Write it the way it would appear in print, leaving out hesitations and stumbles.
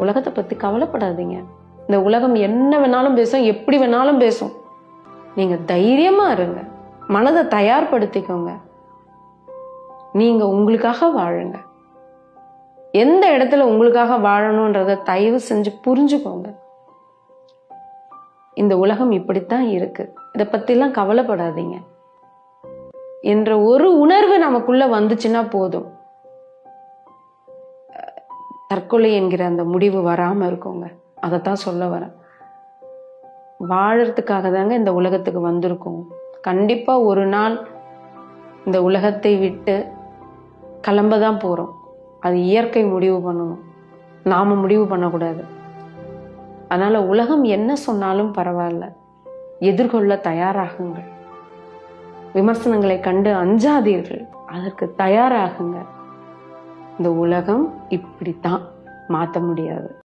உலகத்தை பத்தி கவலைப்படாதீங்க. இந்த உலகம் என்ன வேணாலும் பேசும், எப்படி வேணாலும் பேசும். நீங்க தைரியமா இருங்க, மனதை தயார்படுத்திக்கோங்க. நீங்க உங்களுக்காக வாழுங்க. எந்த இடத்துல உங்களுக்காக வாழணும்ன்றத தயவு செஞ்சு புரிஞ்சுக்கோங்க. இந்த உலகம் இப்படித்தான் இருக்கு, இதை பத்திலாம் கவலைப்படாதீங்க என்ற ஒரு உணர்வு நமக்குள்ள வந்துச்சுன்னா போதும், தற்கொலை என்கிற அந்த முடிவு வராம இருக்குங்க. அதைத்தான் சொல்ல வரேன். வாழறதுக்காக தாங்க இந்த உலகத்துக்கு வந்திருக்கோம். கண்டிப்பா ஒரு நாள் இந்த உலகத்தை விட்டு கிளம்பதான் போறோம். அது இயற்கை முடிவு பண்ணணும், நாம முடிவு பண்ணக்கூடாது. அதனால உலகம் என்ன சொன்னாலும் பரவாயில்ல, எதிர்கொள்ள தயாராகுங்கள். விமர்சனங்களை கண்டு அஞ்சாதீர்கள், அதற்கு தயாராகுங்க. இந்த உலகம் இப்படித்தான், மாற்ற முடியாது.